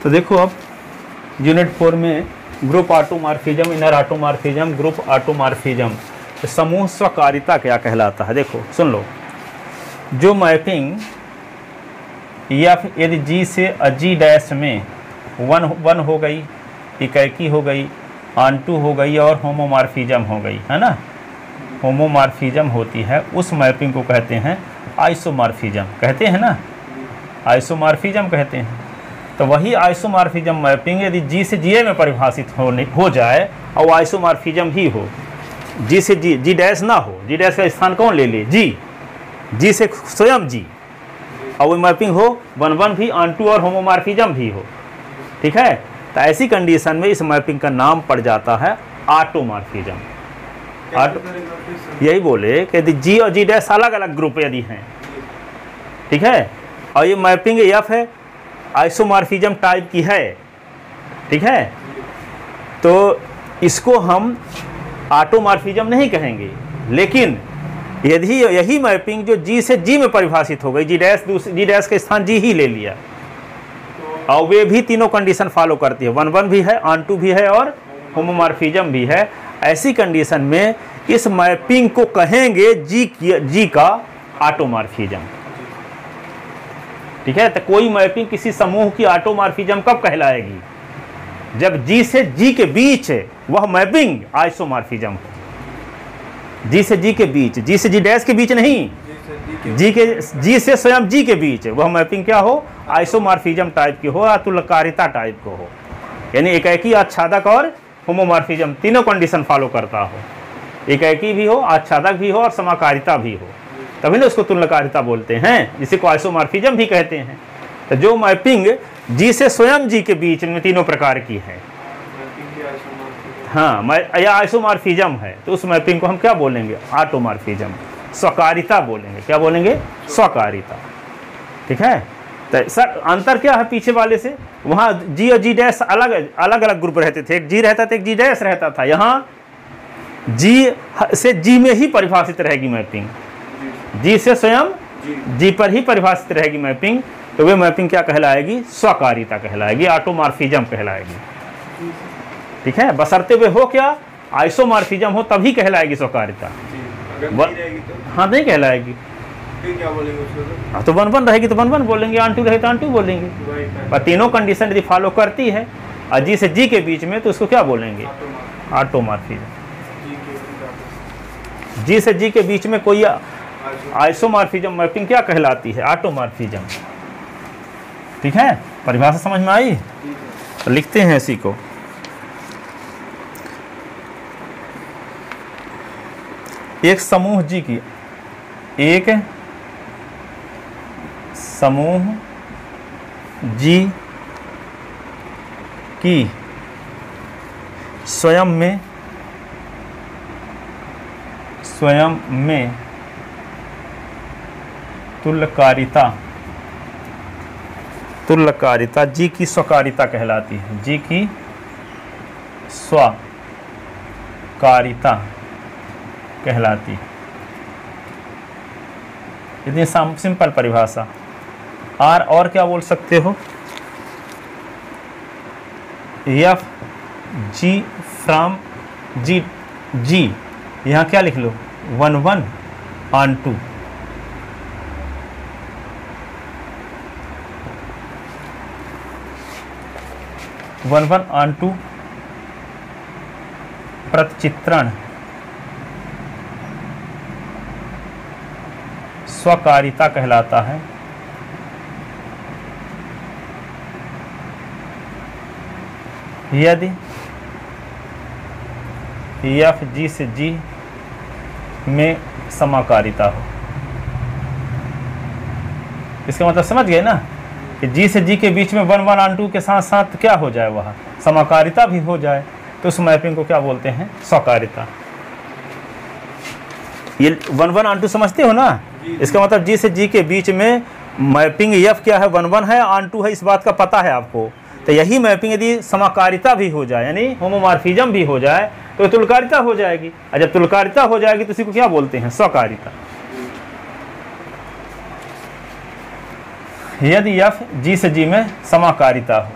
तो देखो अब यूनिट 4 में group automorphism, inner automorphism, group automorphism, समूह स्वकारिता क्या कहलाता है। देखो सुन लो, जो मैपिंग यदि जी से जी डैश में वन हो गई, इकैकी हो गई, ऑनटू हो गई और होमोमॉर्फिज्म हो गई, है ना, होमोमॉर्फिज्म होती है, उस मैपिंग को कहते हैं आइसोमॉर्फिज्म, कहते हैं ना, आइसोमॉर्फिज्म कहते हैं। तो वही आइसोमॉर्फिज्म मैपिंग यदि जी से जी में परिभाषित हो जाए और आइसोमॉर्फिज्म ही हो, जी से जी डैश ना हो, जी डैश का स्थान कौन ले ले, जी से स्वयं जी, और वो मैपिंग हो वन भी, ऑनटू और होमोमॉर्फिज्म भी हो, ठीक है। तो ऐसी कंडीशन में इस मैपिंग का नाम पड़ जाता है ऑटोमॉर्फिज्म। यही बोले कि यदि जी और जी डैश अलग अलग ग्रुप यदि हैं, ठीक है, और ये मैपिंग एफ है, आइसोमॉर्फिज्म टाइप की है, ठीक है, तो इसको हम ऑटोमॉर्फिज्म नहीं कहेंगे। लेकिन यदि यही मैपिंग जो जी से जी में परिभाषित हो गई, जी डैश के स्थान जी ही ले लिया, और वे भी तीनों कंडीशन फॉलो करती है, वन भी है, ऑनटू भी है और होमोमॉर्फिज्म भी है, ऐसी कंडीशन में इस मैपिंग को कहेंगे जी का ऑटोमॉर्फिज्म, ठीक है। तो कोई मैपिंग किसी समूह की ऑटोमॉर्फिज्म कब कहलाएगी, जब जी से जी के बीच वह मैपिंग आइसोमॉर्फिज्म हो, जी से जी के बीच, जी से जी डैश के बीच नहीं, जी से स्वयं जी के बीच वह मैपिंग क्या हो, आइसोमॉर्फिज्म टाइप की हो या तुल्यकारिता टाइप को हो, यानी एकाएकी, आच्छादक और होमोमॉर्फिज्म तीनों कंडीशन फॉलो करता हो, एकाएकी भी हो, आच्छादक भी हो और समाकारिता भी हो, तभी ना उसको तुल्यकारिता बोलते हैं, जिसे को आइसोमॉर्फिज्म भी कहते हैं। तो जो मैपिंग जी से स्वयं जी के बीच में तीनों प्रकार की है, हाँ, या आइसोमॉर्फिज्म है, तो उस मैपिंग को हम क्या बोलेंगे, ऑटोमॉर्फिज्म, स्वकारिता बोलेंगे, क्या बोलेंगे, स्वकारिता, ठीक है। तो सर अंतर क्या है पीछे वाले से, वहाँ जी और जी डैश अलग अलग ग्रुप रहते थे, एक जी रहता था, एक जी डैश रहता था, यहाँ जी से जी में ही परिभाषित रहेगी मैपिंग, जी से स्वयं जी पर ही परिभाषित रहेगी मैपिंग, तो वे मैपिंग क्या कहलाएगी, स्वकारिता कहलाएगी, ऑटोमॉर्फिज्म कहलाएगी, ठीक है। बशर्ते वे हो क्या, आइसोमॉर्फिज्म हो तभी कहलाएगी स्वकारिता, हाँ नहीं कहलाएगी, क्या बोलेंगे उसको, हाँ तो वन रहेगी तो वन बोलेंगे, ऑनटू रहे तो ऑनटू बोलेंगे, पर तीनों कंडीशन यदि फॉलो करती है और जी से जी के बीच में, तो उसको क्या बोलेंगे, ऑटोमॉर्फिज्म। जी से जी के बीच में कोई आइसोमॉर्फिज्म मैपिंग क्या कहलाती है, ऑटोमॉर्फिज्म, ठीक है। परिभाषा समझ में आई, तो लिखते हैं इसी को, एक समूह जी की, एक समूह जी की स्वयं में तुल्यकारिता जी की स्वकारिता कहलाती है, जी की स्वकारिता कहलाती है। इतनी सिंपल परिभाषा। और क्या बोल सकते हो, एफ जी फ्रॉम जी यहाँ क्या लिख लो, वन ऑनटू, वन ऑनटू प्रतिचित्रण स्वकारिता कहलाता है। यदि एफ जी से जी में समाकारिता हो, इसका मतलब समझ गए ना कि जी से जी के बीच में वन ऑनटू के साथ साथ क्या हो जाए, वहाँ समाकारिता भी हो जाए, तो उस मैपिंग को क्या बोलते हैं, स्वकारिता। ये वन ऑनटू समझते हो ना, इसका मतलब जी से जी के बीच में मैपिंग एफ क्या है, वन है, ऑनटू है, इस बात का पता है आपको। तो यही मैपिंग यदि समाकारिता भी हो जाए, यानी होमोमॉर्फिज्म भी हो जाए, तो तुल्यकारिता हो जाएगी, और जब तुल्यकारिता हो जाएगी तो इसी को क्या बोलते हैं, स्वकारिता। यदि एफ जी से जी में समाकारिता हो,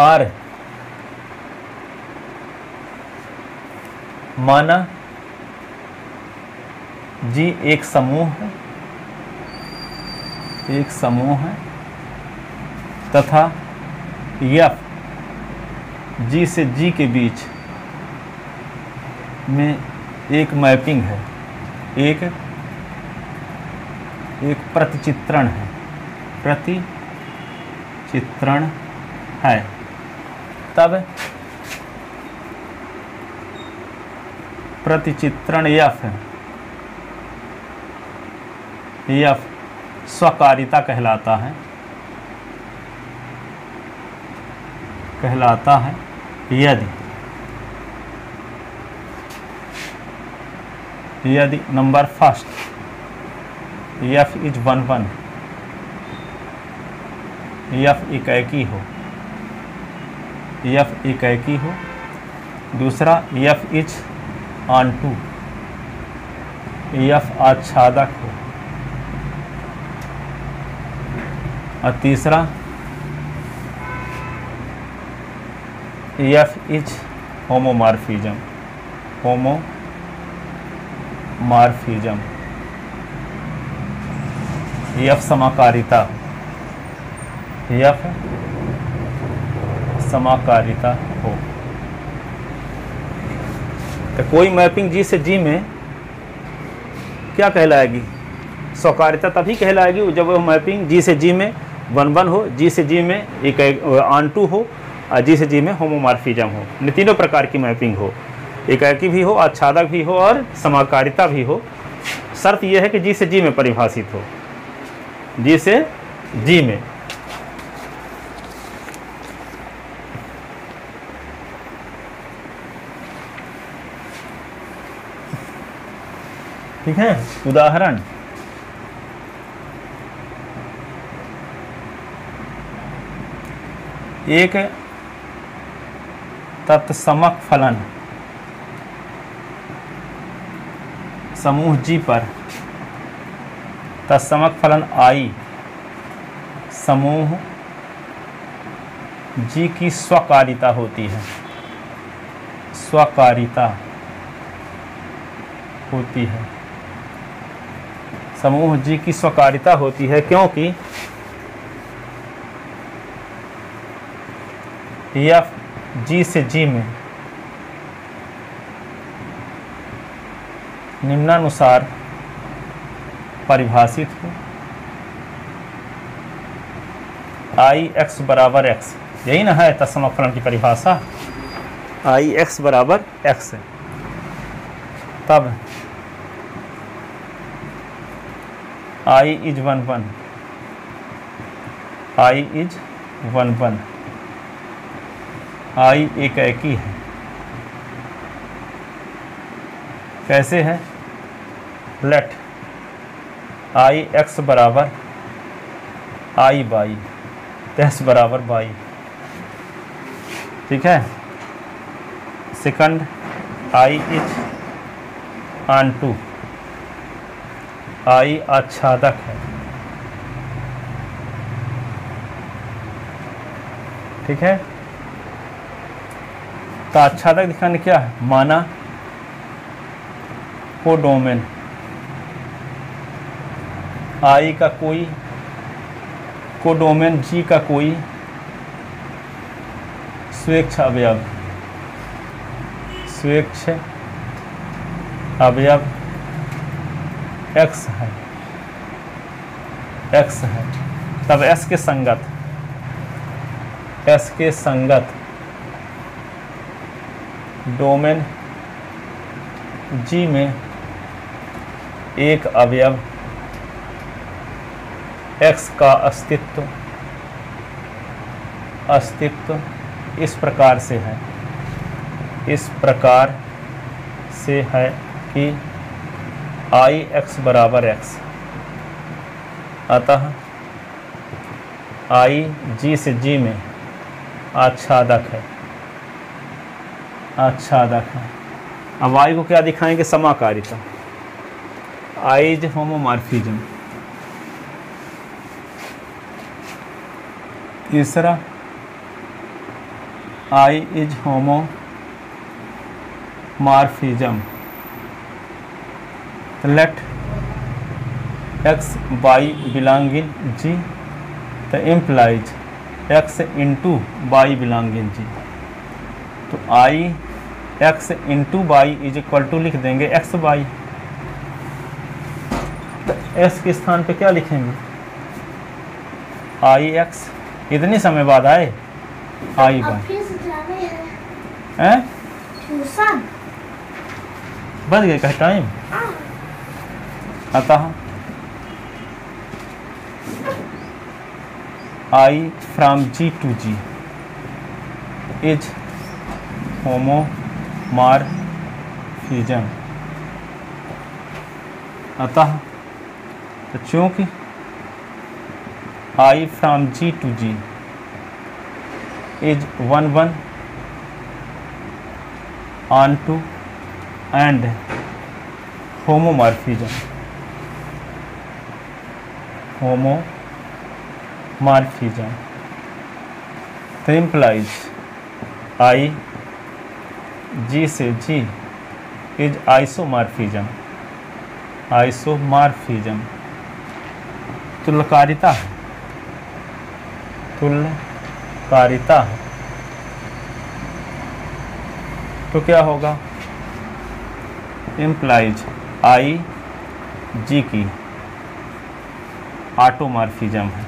आर माना जी एक समूह है, एक समूह है तथा एफ जी से जी के बीच में एक मैपिंग है, एक प्रतिचित्रण है, प्रतिचित्रण है। तब प्रतिचित्रण एफ स्वकारिता कहलाता है, यदि number first f is 1 1, f इकैकी हो, दूसरा एफ इज ऑनटू, एफ आच्छादक हो, और तीसरा एफ इज होमोमॉर्फिज्म, एफ समाकारिता हो। तो कोई मैपिंग जी से जी में क्या कहलाएगी? स्वकारिता तभी कहलाएगी जब वो मैपिंग जी से जी में 1 1 हो, जी से जी में एक ऑनटू हो, और जी से जी में होमोमॉर्फिज्म हो। इन तीनों प्रकार की मैपिंग हो, एकाकी भी हो, आच्छादक भी हो और समाकारिता भी हो। शर्त यह है कि जी से जी में परिभाषित हो, जी से जी में। ठीक है, उदाहरण एक तत्समक फलन समूह जी पर तत्समक फलन आई समूह जी की स्वकारिता होती है, समूह जी की स्वकारिता होती है क्योंकि एफ जी से जी में निम्नानुसार परिभाषित हो। आई एक्स बराबर एक्स, यही ना है तत्समक फलन की परिभाषा, आई एक्स बराबर एक्स। तब आई इज 1 1, आई इज 1 1, आई एकाकी है। कैसे है? लेट आई एक्स बराबर आई बाई, एक्स बराबर बाई। ठीक है। Second i is onto, i आच्छादक है। ठीक है। तो आच्छादक दिखाने क्या है? माना कोडोमेन आई का कोई कोडोमेन जी का कोई स्वेच्छ अवयव एक्स है, तब एस के संगत डोमेन जी में एक अवयव एक्स का अस्तित्व इस प्रकार से है कि आई एक्स बराबर एक्स, अतः आई जी से जी में आच्छादक है। अब आई को क्या दिखाएंगे? समाकारिता। I is homomorphism. तीसरा I is homomorphism. Let x y belong in G, तो implies x into y belong in G. तो I x into y is equal to लिख देंगे x y, तो s के स्थान पे क्या लिखेंगे? I x, इतने समय बाद आए I y हैं, ट्यूशन बच गए क्या टाइम? अतः I from G to G is homomorphism. अतः तो चूंकि I from G to G is 1 1 onto and homomorphism. Homomorphism तो implies I G से G is isomorphism. Isomorphism तुल्यकारिता है, तुल्यकारिता है। तो क्या होगा? implies I G की ऑटोमॉर्फिज्म है,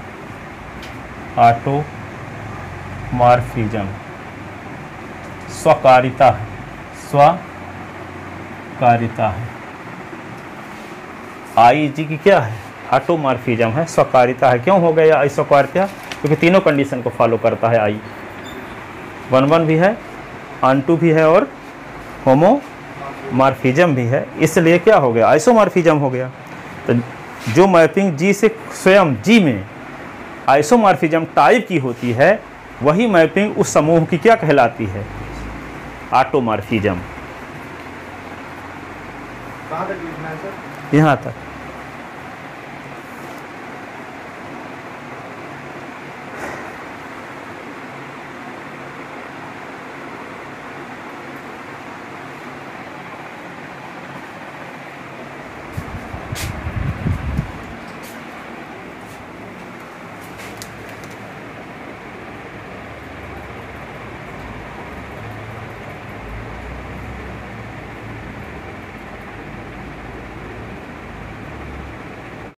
ऑटोमॉर्फिज्म स्वकारिता है, स्वकारिता है। आई जी की क्या है? ऑटोमॉर्फिज्म है, स्वकारिता है। क्यों हो गया आई स्वकारिता? क्योंकि तीनों कंडीशन को फॉलो करता है। आई 1 1 भी है, ऑन-टू भी है और होमोमॉर्फिज्म भी है, इसलिए क्या हो गया? आइसोमॉर्फिज्म हो गया। तो जो मैपिंग जी से स्वयं जी में आइसोमॉर्फिज्म टाइप की होती है, वही मैपिंग उस समूह की क्या कहलाती है? ऑटोमॉर्फिज्म। कहाँ तक लिखना है सर? यहाँ तक।